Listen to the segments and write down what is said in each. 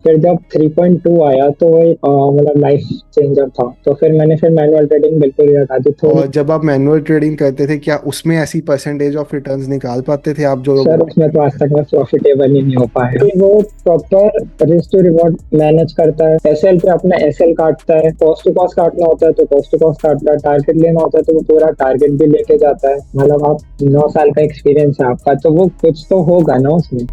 फिर जब 3.2 आया तो वो मतलब लाइफ चेंजर था। तो फिर मैनुअल ट्रेडिंग बिल्कुल ही हटा दी थोड़ी। और जब आप मैनुअल ट्रेडिंग करते थे, क्या उसमें ऐसी परसेंटेज ऑफ रिटर्न्स निकाल पाते थे आप जो सर रोबोटिक उसमें तो आज ट्रेडिंग तक करते मैं प्रॉफिटेबल ही नहीं हो पाया। वो proper risk to reward manage करता है। एसएल पे अपना एसएल काटता है, कॉस्ट टू कॉस्ट काटना होता है तो कॉस्ट टू कॉस्ट काटता है, टारगेट लेना होता है तो वो पूरा टारगेट भी लेके जाता है। मतलब आप 9 साल का एक्सपीरियंस है आपका, तो वो कुछ तो होगा ना उसमें।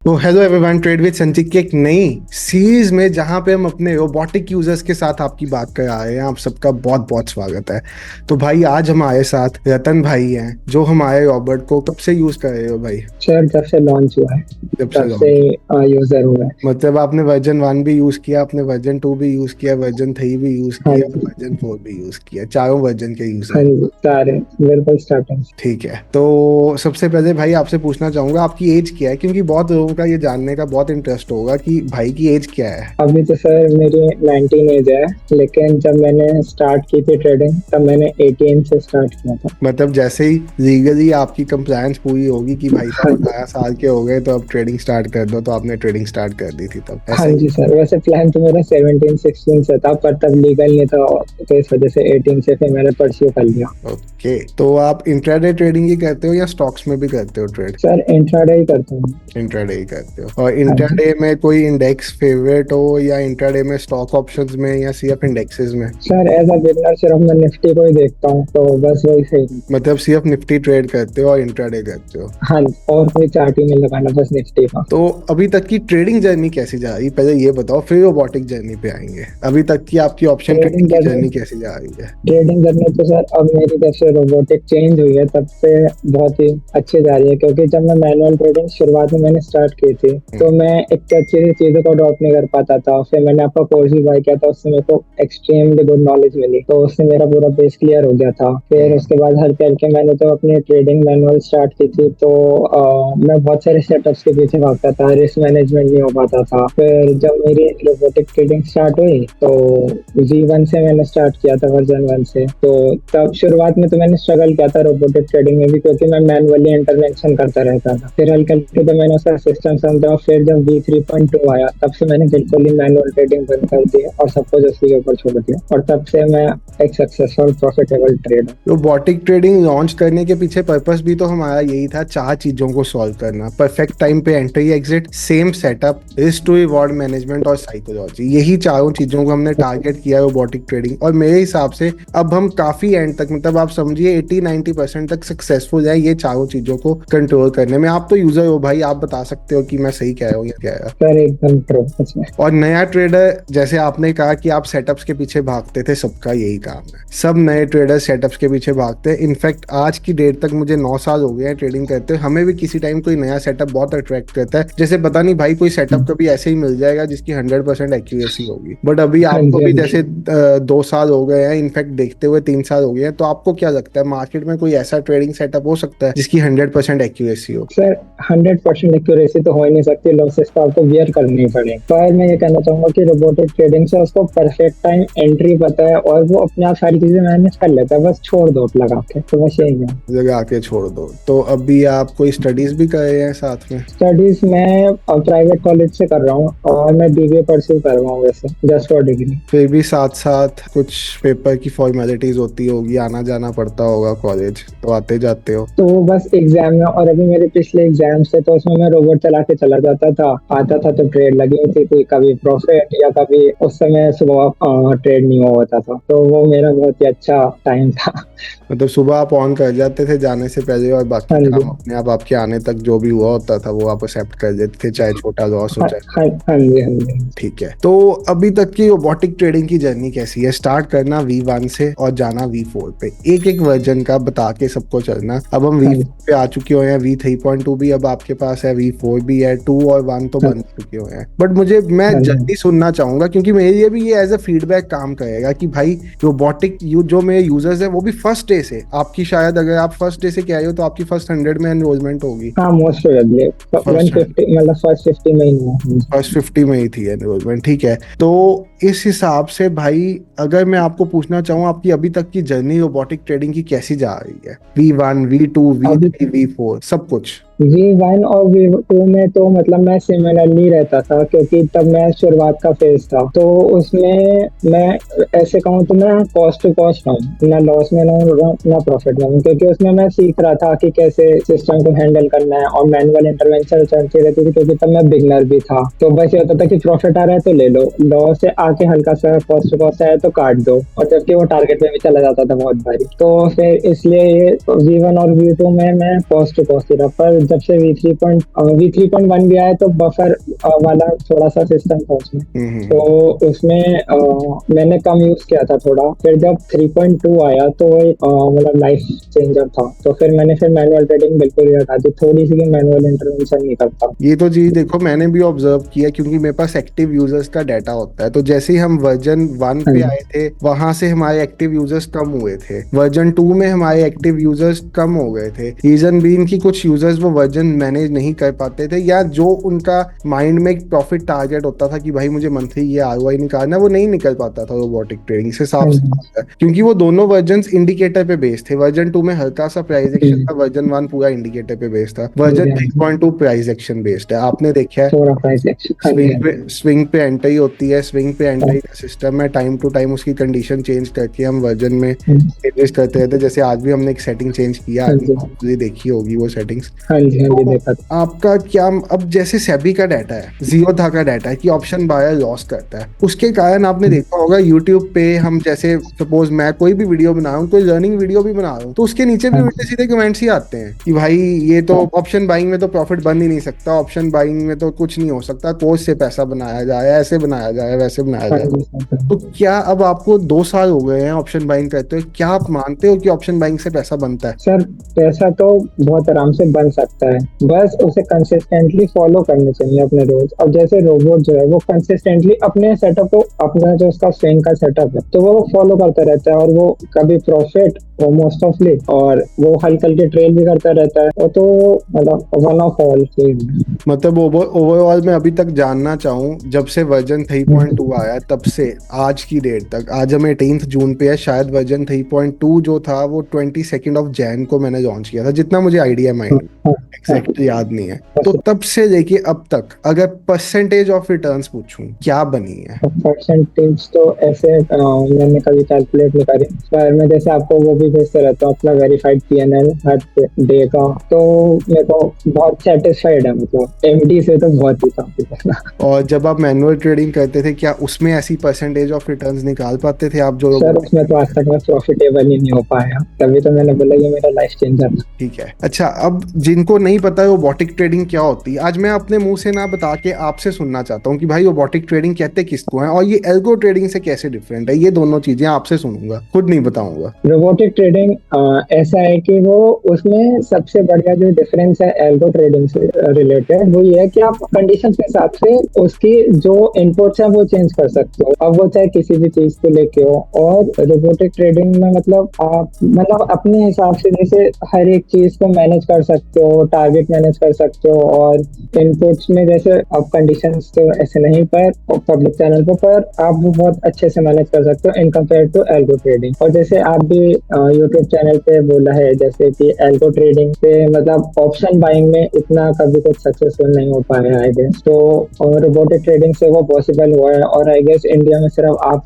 तो हेलो एवरीवन, ट्रेड विद संचित की एक नई सीरीज में जहां पे हम अपने रोबोटिक यूजर्स के साथ आपकी बात कर आए हैं, आप सबका बहुत बहुत स्वागत है। तो भाई आज हमारे साथ रतन भाई हैं जो हमारे रोबोट को कब से यूज कर रहे हो भाई? सर जब से लॉन्च हुआ है जब से तब से लॉन्च। यूजर हुआ है। मतलब आपने वर्जन 1 भी यूज किया, आपने वर्जन 2 भी यूज किया, वर्जन 3 भी यूज हाँ किया, जी। वर्जन 4 भी यूज किया, चारों वर्जन के हाँ यूजर। जी, सारे बिल्कुल स्टार्टिंग। ठीक है, तो सबसे पहले भाई आपसे पूछना चाहूंगा आपकी एज क्या है, क्योंकि बहुत लोगों का ये जानने का बहुत इंटरेस्ट होगा कि भाई की एज क्या है। अभी तो सर मेरी 19 एज है, लेकिन जब मैंने स्टार्ट की थी ट्रेडिंग तब मैंने 18 से स्टार्ट किया था। मतलब जैसे ही लीगली आपकी कंप्लायंस पूरी होगी कि भाई हाँ साहब जी। 18 साल के हो गए तो अब ट्रेडिंग स्टार्ट कर दो, तो आपने ट्रेडिंग स्टार्ट कर दी थी तब, हाँ ऐसा ही? जी सर, वैसे प्लान तो मेरा 17 16 से था, पर तब लीगल नहीं था तो इस वजह से 18 से फिर मैंने परस्यू कर लिया। ओके, तो आप इंट्राडे ट्रेडिंग ही करते हो या स्टॉक्स में भी करते हो ट्रेड? सर इंट्राडे ही करता हूँ। इंट्राडे ही करते हो। और हाँ जी। इंट्राडे में कोई इंडेक्स फेवरेट हो, या इंट्राडे में स्टॉक ऑप्शंस में, या सिर्फ इंडेक्सेस में? सर एज अ बिगनर सिर्फ मैं निफ्टी को ही देखता हूँ, तो बस वही सही। मतलब सिर्फ निफ्टी ट्रेड करते हो और इंट्राडे करते हो? हाँ जी, और कोई चार्ट ही नहीं लगाना, बस निफ्टी का। तो अभी तक की ट्रेडिंग जर्नी कैसी जा रही है, पहले ये बताओ, फिर रोबोटिक जर्नी पे आएंगे। अभी तक की आपकी ऑप्शन ट्रेडिंग ट्रेडिंग की जर्नी जर्नी कैसी जा रही है? ट्रेडिंग करने तो सर अब मेरी जब से रोबोटिक चेंज हुई है तब से बहुत ही अच्छी जा रही है, क्योंकि जब मैं मैनुअल ट्रेडिंग शुरुआत में मैंने स्टार्ट की थी तो मैं एक अच्छी सी चीजों को अडॉप्ट नहीं कर पाता था। फिर मैंने आपका कोर्स भी बाय किया था, उससे मेरे को एक्सट्रीमली गुड नॉलेज मिली, तो उससे मेरा पूरा बेस क्लियर हो गया था। फिर हम्म। उसके बाद हर करके मैंने तो अपनी ट्रेडिंग मैनुअल स्टार्ट की थी, तो मैं बहुत सारे सेटअप्स के पीछे भागता था, रिस्क मैनेजमेंट नहीं हो पाता था। फिर जब मेरी रोबोटिक ट्रेडिंग स्टार्ट हुई तो V1 से मैंने स्टार्ट किया था, वर्जन 1 से। तो तब शुरुआत में तो मैंने स्ट्रगल किया था रोबोटिक ट्रेडिंग में भी, क्योंकि मैं मैनुअली इंटरवेंशन करता रहता था। फिर हल्के हल्के तो मैंने उसका सिस्टम समझा, फिर जब V3.2 आया तब से मैंने बिल्कुल ही मैनुअल ट्रेडिंग बंद कर दी और सब कुछ उसी के ऊपर छोड़ दिया, और तब से मैं एक successful profitable trader. Robotic trading launch करने के पीछे पर्पस भी तो हमारा यही था, 4 चीजों को सॉल्व करना: परफेक्ट टाइम पे entry exit, same setup, risk to reward management और साइकोलॉजी। यही चारों चीजों को हमने टारगेट किया रोबोटिक ट्रेडिंग, और मेरे हिसाब से अब हम काफी एंड तक, मतलब आप समझिए 80-90% तक सक्सेसफुल है ये चारों चीजों को कंट्रोल करने में। आप तो यूजर हो भाई, आप बता सकते हो कि मैं सही कह रहा हूँ या क्या है। सर एकदम ट्रू उसमें। और नया ट्रेडर, जैसे आपने कहा कि आप सेटअप्स के पीछे भागते थे, सबका यही काम है, सब नए ट्रेडर सेटअप्स के पीछे भागते हैं। इनफैक्ट आज की डेट तक मुझे 9 साल हो गए हैं ट्रेडिंग करते हुए, हमें भी किसी टाइम कोई नया सेटअप बहुत अट्रैक्ट करता है, जैसे पता नहीं भाई कोई सेटअप कभी ऐसे ही मिल जाएगा जिसकी 100% एक्यूरेसी होगी। बट अभी हाँ आपको जी। भी हाँ जी जैसे 2 साल हो गए हैं, इनफैक्ट देखते हुए 3 साल हो गए हैं, तो आपको क्या लगता है मार्केट में कोई ऐसा ट्रेडिंग सेटअप हो सकता है जिसकी 100% एक्यूरेसी हो? सर 100% एक्यूरेसी तो हो ही नहीं सकती, लॉसेस तो आपको बियर करनी पड़े। पर मैं ये कहना चाहूंगा कि रोबोटिक ट्रेडिंग से उसको परफेक्ट टाइम एंट्री पता है और वो अपने आप सारी चीजें मैनेज कर लेता है, बस छोड़ दो लगा के, तो बस यही है। लगा के छोड़ दो। तो अभी आप कोई स्टडीज भी कर रहे हैं साथ में? स्टडीज मैं प्राइवेट कॉलेज से कर रहा हूँ और मैं बीबीए परस्यू कर रहा हूँ वैसे, जस्ट फॉर डिग्री। फिर भी साथ साथ कुछ पेपर की फॉर्मेलिटीज होती होगी, आना जाना पड़ता होगा कॉलेज, तो आते जाते हो? तो वो बस एग्जाम में, और अभी मेरे पिछले एग्जाम से तो उसमें मैं रोबोट चला के चला जाता था, आता था तो ट्रेड लगी होती थी, कभी प्रॉफिट या कभी उस समय सुबह ट्रेड नहीं हुआ होता था, तो वो मेरा बहुत ही अच्छा टाइम था। मतलब सुबह आप ऑन कर जाते थे जाने से पहले, और बाकी हाँ जी। काम अपने आप आपके आने तक जो भी हुआ होता था वो आप एक्सेप्ट कर देते थे, चाहे छोटा लॉस हो हाँ चाहे हाँ। बड़ा। हाँ जी। हाँ जी। ठीक है, तो अभी तक की रोबोटिक ट्रेडिंग की जर्नी कैसी है? स्टार्ट करना V1 से और जाना V4 पे, एक एक वर्जन का बता के सबको चलना। अब हम हाँ V4 जी। पे आ चुके हो हैं, V3.2 भी अब आपके पास है, V4 कोई भी है, 2 और 1 तो हाँ बन चुके हुए हैं। बट मैं हाँ जी जल्दी सुनना चाहूंगा, क्योंकि मेरे लिए भी ये एज अ फीडबैक काम करेगा कि भाई रोबोटिक जो मेरे यूजर्स है वो भी फर्स्ट डे से, आपकी शायद अगर आप फर्स्ट डे से क्या हो तो आपकी फर्स्ट 100 में एनरोलमेंट होगी। हाँ, most probably one first fifty, मतलब फर्स्ट 50 में ही हुआ। हाँ जी। फर्स्ट 50 में ही थी एनरोलमेंट, ठीक है। तो इस हिसाब से भाई, अगर मैं आपको पूछना चाहूँ आपकी अभी तक की जर्नी रोबोटिक ट्रेडिंग की कैसी जा रही है, V1 V2 अभी V3 V4 सब कुछ। V1 और V2 में तो मतलब मैं सिमिलरली रहता था, क्योंकि तब मैं शुरुआत का फेज था, तो उसमें मैं ऐसे कहूँ तो मैं कॉस्ट टू कॉस्ट हूँ, ना लॉस में ना ना प्रॉफिट में हूँ, क्योंकि उसमें मैं सीख रहा था कि कैसे सिस्टम को हैंडल करना है, और मैनुअल इंटरवेंशन चलती रहती थी, क्योंकि तब मैं बिगनर भी था। तो बस ये होता था कि प्रॉफिट आ रहा है तो ले लो, लॉस से आके हल्का सा कॉस्ट टू कॉस्ट आया तो काट दो, और जबकि वो टारगेट में भी चला जाता था बहुत बारी। तो फिर इसलिए ये V1 और V2 में मैं कॉस्ट टू कॉस्ट ही रहा। पर जब से V3.1 भी आया तो बफर वाला थोड़ा सा सिस्टम था उसमें, हम्म। तो उसमें मैंने कम यूज किया था थोड़ा। फिर जब 3.2 आया तो मतलब लाइफ चेंजर था, तो फिर मैनुअल ट्रेडिंग बिल्कुल ही हटा दी, थोड़ी सी मैनुअल इंटरवेंशन नहीं करता। ये तो चीज देखो मैंने भी ऑब्जर्व किया, क्योंकि मेरे पास एक्टिव यूजर्स का डाटा होता है। तो जैसे ही हम वर्जन 1 हाँ पे जी। आए थे वहां से हमारे एक्टिव यूजर्स कम हुए थे, वर्जन 2 में हमारे एक्टिव यूजर्स कम हो गए थे। रीजन बीन की कुछ यूजर्स वो वर्जन मैनेज नहीं कर पाते थे, या जो उनका माइंड में एक प्रॉफिट टारगेट होता था कि भाई मुझे मंथली ये ROI निकालना है, वो नहीं निकल पाता था रोबोटिक ट्रेडिंग से, साफ हाँ सी जी। बात है। क्योंकि वो दोनों वर्जन इंडिकेटर पे बेस्ड थे, वर्जन 2 में हल्का सा प्राइस जी एक्शन था, वर्जन 1 पूरा इंडिकेटर पे बेस्ड था, हाँ वर्जन जी। हाँ जी। 3.2 प्राइस एक्शन बेस्ड है, आपने देखा है। थोड़ा प्राइस एक्शन। हाँ जी। हाँ जी। स्विंग पे एंट्री होती है, स्विंग पे एंट्री का सिस्टम है, टाइम टू टाइम उसकी कंडीशन चेंज करके हम वर्जन में चेंजेस करते रहते हैं। जैसे आज भी हमने एक सेटिंग चेंज किया, हाँ आपने जी। probably देखी होगी वो सेटिंग्स। हाँ जी। हाँ जी, तो देखा था। आपका क्या, अब जैसे सेबी का डाटा है, जियो था का डाटा है कि ऑप्शन बायर लॉस करता है, उसके कारण आपने देखा होगा यूट्यूब पे हम जैसे सपोज मैं कोई भी वीडियो बना रहा हूँ, कोई लर्निंग वीडियो भी बना रहा हूँ, तो उसके नीचे भी हाँ उल्टे जी। सीधे कमेंट्स ही आते हैं कि भाई ये तो ऑप्शन बाइंग में तो प्रॉफिट बन ही नहीं सकता, ऑप्शन बाइंग में तो कुछ नहीं हो सकता, कोच से पैसा बनाया जाए, ऐसे बनाया जाए, वैसे बनाया हाँ जाए। जी। हाँ तो जी। क्या अब आपको 2 साल हो गए हैं ऑप्शन बाइंग करते हुए, क्या आप मानते हो कि ऑप्शन बाइंग से पैसा बनता है? सर, पैसा तो बहुत आराम से बन सकता है, बस उसे कंसिस्टेंटली फॉलो करने चाहिए अपने रोज। अब जैसे रोबोट जो है वो कंसिस्टेंटली अपने सेटअप को, अपना जो उसका स्विंग का सेटअप है तो वो फॉलो करता रहता है, और वो कभी प्रॉफिट वो मोस्ट ऑफली, और वो हल्के हल्के ट्रेल भी करता रहता है, वो तो मतलब वन ऑफ ऑल चीज। मतलब ओवरऑल मैं अभी तक जानना चाहूँ, जब से वर्जन 3.2 आया तब से आज की डेट तक, आज हम 18 जून पे है, शायद वर्जन 3.2 जो था वो 22 को मैंने लॉन्च किया था, जितना मुझे आइडिया माइंड एग्जैक्ट याद नहीं है। तो तब से लेके अब तक अगर परसेंटेज ऑफ रिटर्न्स पूछूं क्या बनी है? परसेंटेज तो ऐसे मैंने कभी कैलकुलेट नहीं करी, पर मैं जैसे आपको वो भी भेजते रहता हूँ अपना वेरीफाइड PNL हर डे का, तो मेरे को बहुत सेटिस्फाइड है, मतलब MD से तो बहुत ही काफी ज्यादा। और जब आप मैनुअल ट्रेडिंग करते थे क्या उसमें ऐसी परसेंटेज ऑफ रिटर्न्स निकाल पाते थे आप जो सर, रोबोटिक उसमें तो आज ट्रेडिंग? तक मैं प्रॉफिटेबल ही नहीं हो पाया, तभी तो मैंने बोला ये मेरा लाइफ चेंजर था। ठीक है। अच्छा, अब जिनको नहीं पता रोबोटिक ट्रेडिंग क्या होती है, आज मैं अपने मुंह से ना बता के आपसे सुनना चाहता हूँ कि भाई रोबोटिक ट्रेडिंग कहते किसको है, और ये एल्गो ट्रेडिंग से कैसे डिफरेंट है। ये दोनों चीजें आपसे सुनूंगा, खुद नहीं बताऊंगा। रोबोटिक ट्रेडिंग ऐसा है कि वो, उसमें सबसे बढ़िया जो डिफरेंस है एल्गो ट्रेडिंग से रिलेटेड, वो ये है कि आप कंडीशंस के हिसाब से उसकी जो इनपुट्स है वो चेंज कर सकते हो, अब वो चाहे किसी भी चीज को लेके हो। और रोबोटिक ट्रेडिंग में मतलब आप मतलब अपने हिसाब से जैसे हर एक चीज को मैनेज कर सकते हो, टारगेट मैनेज कर सकते हो, और इनपुट्स में जैसे अब कंडीशंस तो ऐसे नहीं, पर पब्लिक चैनल पर आप वो बहुत अच्छे से मैनेज कर सकते हो in compare to algo trading. और जैसे आप भी यूट्यूब चैनल पे बोला है जैसे कि एल्गो ट्रेडिंग से मतलब ऑप्शन बाइंग में इतना कभी कुछ सक्सेसफुल नहीं हो पाया है आई गेस, तो रोबोटिक ट्रेडिंग से वो पॉसिबल हुआ है। और आई गेस इंडिया में सिर्फ आप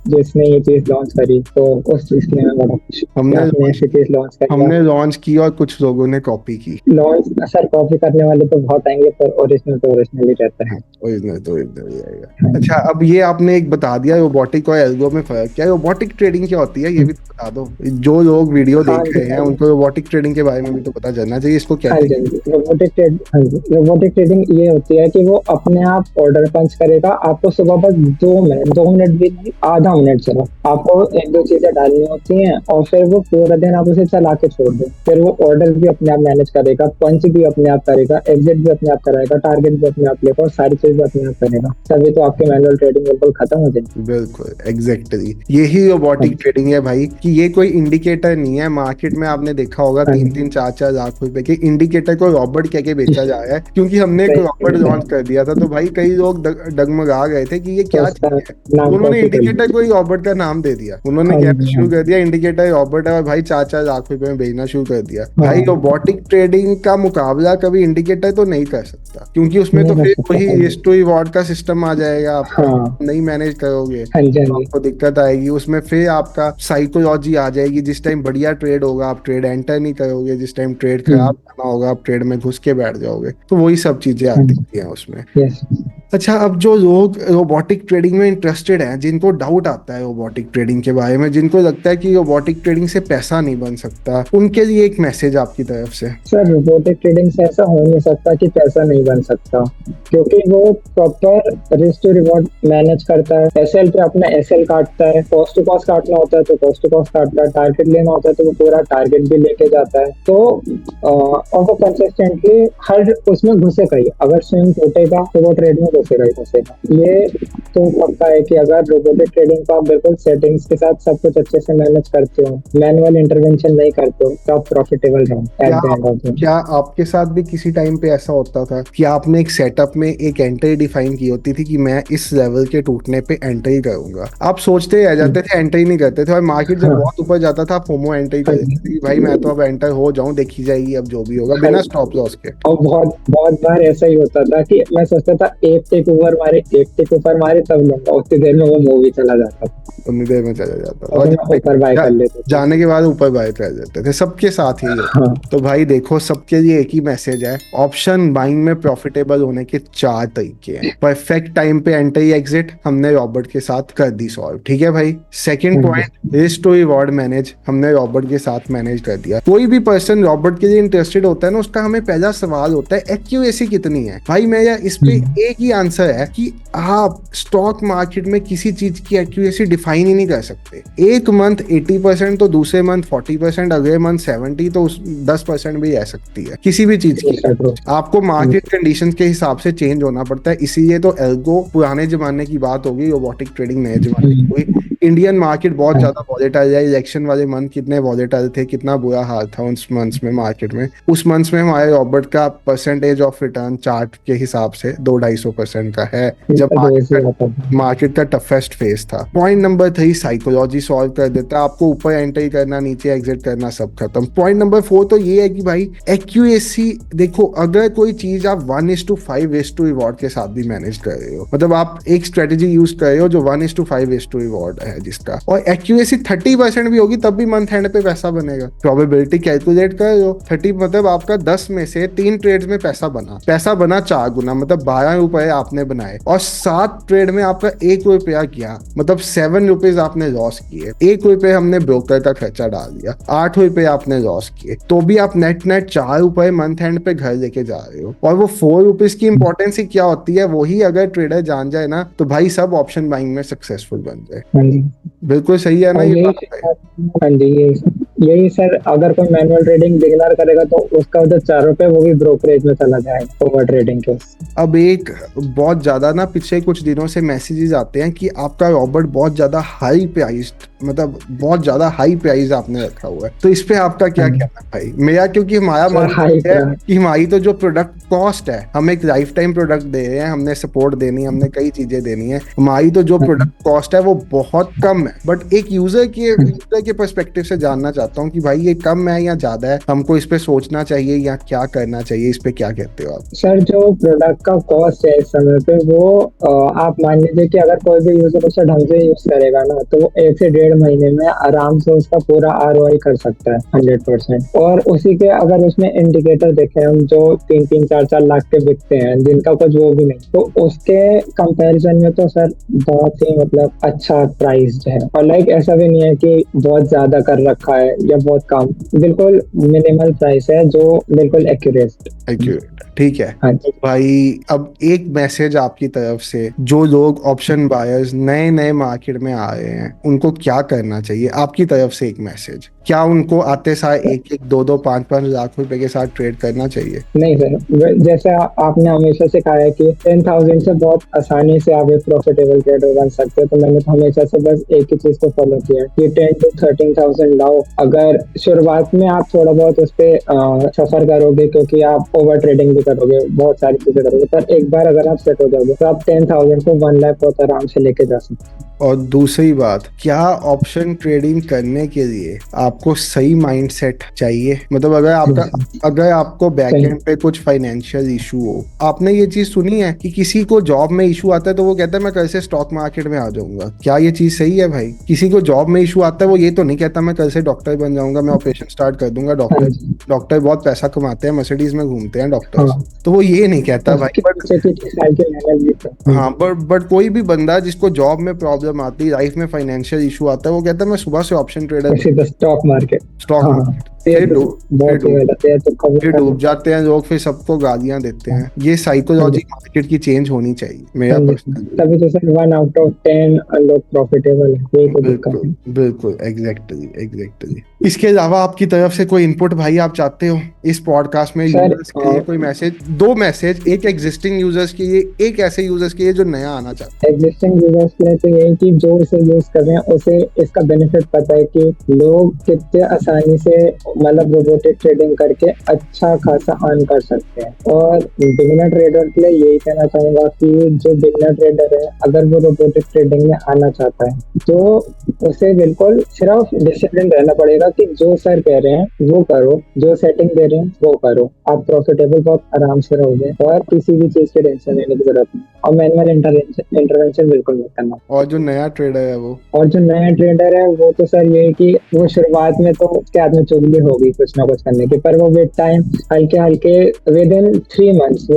जिसने ये चीज लॉन्च करी, तो उस चीज के लिए मैं बड़ा खुश हूँ कि हमने आपने लॉन्च ऐसी चीज लॉन्च करी। हमने लॉन्च की और कुछ लोगों ने कॉपी की। लॉन्च सर, कॉपी करने वाले तो बहुत आएंगे, पर ओरिजिनल तो ओरिजिनल ही रहता है। ओरिजिनल तो ओरिजिनल ही आएगा। अच्छा, अब ये आपने एक बता दिया रोबोटिक और एल्गो में फर्क क्या है, रोबोटिक ट्रेडिंग क्या होती है ये भी तो बता दो। जो लोग वीडियो हाँ देख जी। रहे हैं हाँ जी। उनको रोबोटिक ट्रेडिंग के बारे में भी तो पता चलना चाहिए, इसको हाँ कहते जी। हैं। हाँ जी। रोबोटिक ट्रेडिंग ये होती है कि वो अपने आप ऑर्डर पंच करेगा, आपको सुबह बस 2 मिनट, 2 मिनट भी नहीं, आधा मिनट चलो, आपको एक दो चीजें डालनी होती हैं, और फिर वो पूरा दिन आप उसे चला के छोड़ दो, फिर वो ऑर्डर भी अपने आप मैनेज करेगा। करेगा, पंच भी अपने आप करेगा, एग्जिट भी अपने आप कराएगा, टारगेट भी अपने आप लेगा और सारी चीज भी अपने आप करेगा, तभी तो आपकी मैनुअल ट्रेडिंग बिल्कुल खत्म हो जाएगी। बिल्कुल एग्जैक्टली यही रोबोटिक ट्रेडिंग है भाई, कि ये कोई इंडिकेटर नहीं है। मार्केट में आपने देखा होगा हाँ 3-3 4-4 लाख रुपए के इंडिकेटर को रॉबर्ट कह के बेचा जा रहा है, क्योंकि हमने एक सही रॉबर्ट बात लॉन्च है। कर दिया था। तो भाई कई लोग डगमगा गए थे कि ये तो क्या उसका चीज है, तो नाम उन्होंने कॉपी कर इंडिकेटर लिया। को ही रॉबर्ट का नाम दे दिया। उन्होंने हाँ कहना जी, हाँ शुरू कर जी। दिया इंडिकेटर रॉबर्ट है, और भाई 4-4 लाख रुपए में बेचना शुरू कर दिया। भाई हाँ, रोबोटिक ट्रेडिंग का मुकाबला कभी इंडिकेटर तो नहीं कर सकता, क्योंकि उसमें नहीं तो कर फिर सकता वही सही। रिस्क टू रिवॉर्ड का सिस्टम आ जाएगा आपका, हाँ, नहीं मैनेज करोगे हाँ जी, हाँ तो जी। आपको दिक्कत आएगी उसमें। फिर आपका साइकोलॉजी आ जाएगी, जिस टाइम बढ़िया ट्रेड होगा आप ट्रेड एंटर नहीं करोगे, जिस टाइम ट्रेड खराब हम्म। करना होगा आप ट्रेड में घुस के बैठ जाओगे। तो वही सब चीजें हाँ आती जी। हैं उसमें। यस। अच्छा, अब जो लोग रोबोटिक ट्रेडिंग में इंटरेस्टेड हैं, जिनको डाउट आता है रोबोटिक ट्रेडिंग के बारे में, जिनको लगता है कि रोबोटिक ट्रेडिंग से पैसा नहीं बन सकता, उनके लिए एक मैसेज आपकी तरफ से। सर रोबोटिक ट्रेडिंग से ऐसा हो नहीं सकता कि पैसा नहीं बन सकता, क्योंकि वो proper risk to reward manage करता है। एसएल पे अपना एसएल काटता है, कॉस्ट टू कॉस्ट काटना होता है तो कॉस्ट टू कॉस्ट काटता है, टारगेट लेना होता है तो वो पूरा टारगेट भी लेके जाता है। तो और वो कंसिस्टेंटली हर उसमें घुसेगा ही, अगर स्विंग टूटेगा तो वो ट्रेड में घुसेगा ही घुसेगा। ये तो पक्का है कि अगर रोबोटिक ट्रेडिंग को आप बिल्कुल सेटिंग्स के साथ सब कुछ अच्छे से मैनेज करते हो, मैनुअल इंटरवेंशन नहीं करते हो, तो आप प्रॉफिटेबल रहो एट क्या द एंड ऑफ द। क्या आपके साथ भी किसी टाइम पे ऐसा होता था कि आपने एक सेटअप में एक एंट्री डिफाइन की होती थी कि मैं इस लेवल के टूटने पे एंट्री करूंगा, आप सोचते रह जाते थे, एंट्री नहीं करते थे, और मार्केट जब हाँ, बहुत ऊपर जाता था आप फोमो एंट्री कर हाँ देते थे जी, कि भाई मैं तो अब एंटर हो जाऊं, देखी जाएगी अब जो भी होगा, हाँ बिना जी। स्टॉप लॉस के। और बहुत बहुत बार ऐसा ही होता था कि मैं सोचता था एक टिक ऊपर मारे तब लूंगा, उतनी देर में वो मूवी चला जाता था, उतनी देर में चला जाता था, और और मैं ऊपर बाय कर लेता था। जाने के बाद ऊपर बाय कर देते थे। सबके साथ यही होता हाँ है। तो भाई देखो, सबके लिए एक ही मैसेज है, ऑप्शन बाइंग में प्रॉफिटेबल होने के 4 तरीके हैं। परफेक्ट टाइम पे एंट्री एग्जिट हमने रॉबर्ट के साथ कर दी सॉल्व, ठीक है भाई। सेकंड हाँ जी। Point, risk to reward manage हमने रॉबर्ट के साथ मैनेज कर दिया। कोई भी पर्सन रॉबर्ट के लिए इंटरेस्टेड होता है ना, उसका हमें पहला सवाल होता है एक्यूरेसी कितनी है। भाई मेरा इस पे एक ही आंसर है कि आप स्टॉक मार्केट में किसी चीज की एक्यूरेसी डिफाइन ही नहीं कर सकते। एक मंथ 80% तो दूसरे मंथ 40%, अगले मंथ 70, तो 10% भी रह सकती है किसी भी चीज की। आपको मार्केट कंडीशंस के हिसाब से चेंज होना पड़ता है, इसीलिए तो एल्गो पुराने जमाने की बात होगी, रोबोटिक ट्रेडिंग नए जमाने की हुई। इंडियन मार्केट बहुत ज्यादा वॉलेटाइल है, इलेक्शन वाले मंथ कितने वॉलेटाइल थे, कितना बुरा हाल था उस मंथ्स में मार्केट में। उस मंथ्स में हमारे रॉबर्ट का परसेंटेज ऑफ रिटर्न चार्ट के हिसाब से 200-250% का है, जब मार्केट का टफेस्ट फेज था। पॉइंट नंबर 3, साइकोलॉजी सॉल्व कर देता है, आपको ऊपर एंट्री करना, नीचे एग्जिट करना, सब खत्म। पॉइंट नंबर 4 तो ये है कि भाई एक्यूरेसी देखो, अगर कोई चीज आप 1:5 रेस टू रिवॉर्ड के साथ भी मैनेज कर रहे हो, मतलब आप एक स्ट्रेटेजी यूज कर रहे हो जो 1:5 रेस टू रिवॉर्ड है जिसका, और एक्यूरेसी 30% भी होगी तब भी मंथ एंड पे पैसा बनेगा। प्रोबेबिलिटी कैलकुलेट कर लो, 30 मतलब आपका 10 में से 3 ट्रेड्स में पैसा बना 4 गुना, मतलब 12 रुपए आपने बनाए, और 7 ट्रेड में आपका 1 रुपया किया, मतलब 7 रुपीज आपने लॉस किए। 1 रुपये हमने ब्रोकर का खर्चा डाल दिया, 8 रुपए आपने लॉस किए, तो भी आप नेट 4 रुपए मंथ एंड पे घर लेके जा रहे हो। और वो 4 रुपीज की इंपॉर्टेंस ही क्या होती है, वही अगर ट्रेडर जान जाए ना, तो भाई सब ऑप्शन बाइंग में सक्सेसफुल बन जाए। हाँ जी। बिल्कुल सही है ना और ये यही बात? हाँ जी, यही सर, अगर कोई मैनुअल ट्रेडिंग बिगिनर करेगा तो उसका जो 4 रुपए वो भी ब्रोकरेज में चला जाएगा ओवर ट्रेडिंग के। अब एक बहुत ज्यादा ना पिछले कुछ दिनों से मैसेजेस आते हैं कि आपका रॉबर्ट बहुत ज्यादा हाई प्राइस्ड, मतलब बहुत ज्यादा हाई प्राइस आपने रखा हुआ है, तो इस पे आपका क्या कहना है भाई? मेरा, क्योंकि हमारा मानना है कि हमारी तो जो प्रोडक्ट कॉस्ट है, हम एक लाइफ टाइम प्रोडक्ट दे रहे हैं, हमने सपोर्ट देनी है, हमने कई चीजें देनी है, हमारी तो जो प्रोडक्ट कॉस्ट है वो बहुत कम है। बट एक यूजर के पर्सपेक्टिव से जानना चाहता हूँ कि भाई ये कम है या ज्यादा है, हमको इस पे सोचना चाहिए या क्या करना चाहिए, इस पे क्या कहते हो आप? सर जो प्रोडक्ट का कॉस्ट है इस समय पे वो आप मान लीजिए कि अगर कोई भी यूजर उसे ढंग से यूज करेगा ना, तो वो 1 से 1.5 महीने में आराम से उसका पूरा ROI कर सकता है 100%। और उसी के अगर उसमें इंडिकेटर देखें हम, जो 3-3, 4-4 लाख के बिकते हैं जिनका कुछ वो भी नहीं, तो उसके कंपैरिजन में तो सर बहुत ही मतलब अच्छा प्राइस है। और लाइक ऐसा भी नहीं है कि बहुत ज्यादा कर रखा है या बहुत कम, बिल्कुल मिनिमल प्राइस है जो बिल्कुल एक्यूरेट। ठीक है। हाँ जी। तो भाई अब एक मैसेज आपकी तरफ से, जो लोग ऑप्शन बायर्स नए नए मार्केट में आ रहे हैं उनको क्या करना चाहिए, आपकी तरफ से एक मैसेज, क्या उनको आते साल एक एक दो दो पांच पांच लाख रुपए के साथ ट्रेड करना चाहिए? नहीं सर, जैसे आपने हमेशा से कहा है कि 10,000 से बहुत आसानी से आप एक प्रॉफिटेबल ट्रेडर बन सकते हो, तो मैंने तो हमेशा से बस एक ही चीज को फॉलो किया कि 10 to 13,000 लाओ। अगर शुरुआत में आप थोड़ा बहुत उस पर सफर करोगे क्योंकि आप ओवर ट्रेडिंग भी करोगे, बहुत सारी चीजें करोगे, पर एक बार अगर आप सेट हो जाओगे तो आप 10,000 को 1 लाख बहुत आराम से लेके जा सकते हो। और दूसरी बात, क्या ऑप्शन ट्रेडिंग करने के लिए आपको सही माइंडसेट चाहिए? मतलब अगर आपको बैकएंड पे कुछ फाइनेंशियल इशू हो, आपने ये चीज सुनी है कि किसी को जॉब में इशू आता है तो वो कहता है मैं कल से स्टॉक मार्केट में आ जाऊंगा, क्या ये चीज सही है भाई? किसी को जॉब में इशू आता है वो ये तो नहीं कहता मैं कल से डॉक्टर बन जाऊंगा, मैं ऑपरेशन स्टार्ट कर दूंगा। डॉक्टर बहुत पैसा कमाते हैं, मर्सिडीज में घूमते हैं डॉक्टर्स, तो वो ये नहीं कहता भाई। हाँ, बट कोई भी बंदा जिसको जॉब में प्रॉब्लम आती है, लाइफ में फाइनेंशियल इशू आता है, वो कहता है मैं सुबह से ऑप्शन ट्रेडर, स्टॉक मार्केट। फिर डूब जाते हैं लोग, फिर सबको गालियां देते हैं। ये साइकोलॉजी मार्केट की चेंज होनी चाहिए, मेरा पर्सनल। तभी तो सर 1 out of 10 लोग प्रॉफिटेबल है। बिल्कुल एग्जैक्टली। इसके अलावा आपकी तरफ से कोई इनपुट भाई आप चाहते हो इस पॉडकास्ट में? यूजर्स के लिए कोई मैसेज, 2 मैसेज, एक एग्जिस्टिंग यूजर्स के लिए, एक ऐसे यूजर्स के लिए जो नया आना चाहते हैं। एग्जिस्टिंग यूजर्स के लिए तो यही कि जो इसे यूज कर रहे हैं उसे इसका बेनिफिट पता है कि लोग कितने आसानी से मतलब रोबोटिक ट्रेडिंग करके अच्छा खासा अर्न कर सकते हैं। और बिगिनर ट्रेडर के लिए यही कहना चाहूंगा कि जो बिगिनर ट्रेडर है, अगर वो रोबोटिक ट्रेडिंग में आना चाहता है तो उसे बिल्कुल सिर्फ डिसिप्लिन रहना पड़ेगा कि जो सर कह रहे हैं वो करो, जो सेटिंग दे रहे हैं वो करो, आप प्रॉफिटेबल बहुत आराम से रहोगे और किसी भी चीज की टेंशन लेने की जरूरत नहीं। और मैनुअल इंटरवेंशन बिल्कुल नहीं करना। और जो नया ट्रेडर है वो तो सर ये है कि वो शुरुआत में तो उसके हाथ में चुगली होगी कुछ ना कुछ करने की, पर वो विद टाइम हल्के विद इन 3 मंथ्स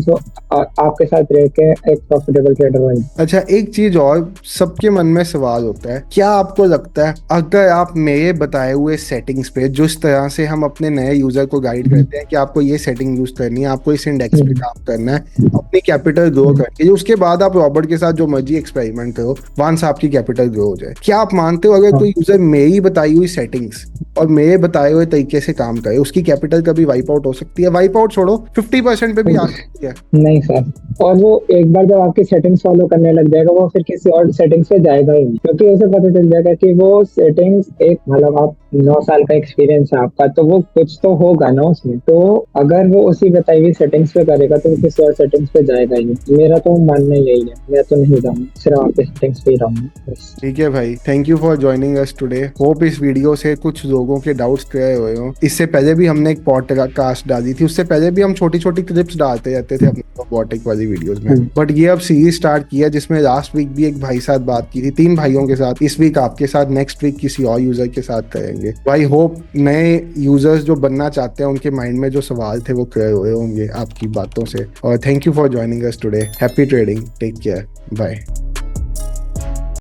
वो आपके साथ रह के एक प्रॉफिटेबल ट्रेडर बन। अच्छा, एक चीज और सबके मन में सवाल होता है, क्या आपको लगता है अगर आप मेरे बताए हुए सेटिंग्स पे, जिस तरह से हम अपने नए यूजर को गाइड करते हैं कि आपको ये सेटिंग यूज करनी है, आपको इस इंडेक्स पे काम करना है, अपनी कैपिटल ग्रो करके, उसके बाद आप रॉबर्ट के साथ जो मर्जी एक्सपेरिमेंट करो, वहां आपकी कैपिटल ग्रो हो जाए, क्या आप मानते हो अगर कोई यूजर मेरी बताई हुई सेटिंग्स और मेरे बताए हुए तरीके से काम करे, उसकी कैपिटल कभी वाइप आउट हो सकती है? वाइप आउट छोड़ो, 50% पे भी आ सकती है। नहीं सर, और वो एक बार जब आपकी सेटिंग्स फॉलो करने लग जाएगा वो फिर किसी और सेटिंग्स पे जाएगा ही नहीं, क्योंकि उसे पता चल जाएगा कि वो सेटिंग्स एक मतलब आप 9 साल का एक्सपीरियंस है आपका, तो वो कुछ तो होगा ना उसमें। तो अगर वो उसी बताई हुई सेटिंग्स पे करेगा तो वो किसी और सेटिंग्स पे जाएगा ही नहीं। मेरा तो मानना यही है, मैं तो नहीं जाऊंगा, सिर्फ आपके सेटिंग्स पे ही रहूंगा। ठीक है भाई, thank you for joining us today. Hope इस वीडियो से कुछ लोगों के डाउट्स क्लियर हुए हो। इससे पहले भी हमने एक पॉडकास्ट डाली थी, उससे पहले भी हम छोटी छोटी क्लिप्स डालते रहते थे अपने रोबोटिक वाली वीडियोस में, बट ये अब सीरीज स्टार्ट किया जिसमें लास्ट वीक भी एक भाई साथ बात की थी, 3 भाइयों के साथ। इस वीक आपके साथ, नेक्स्ट वीक किसी और यूजर के साथ करेंगे। भाई होप नए यूजर्स जो बनना चाहते हैं उनके माइंड में जो सवाल थे वो क्लियर हुए होंगे आपकी बातों से। और thank you for joining us today. Happy trading, take care, bye.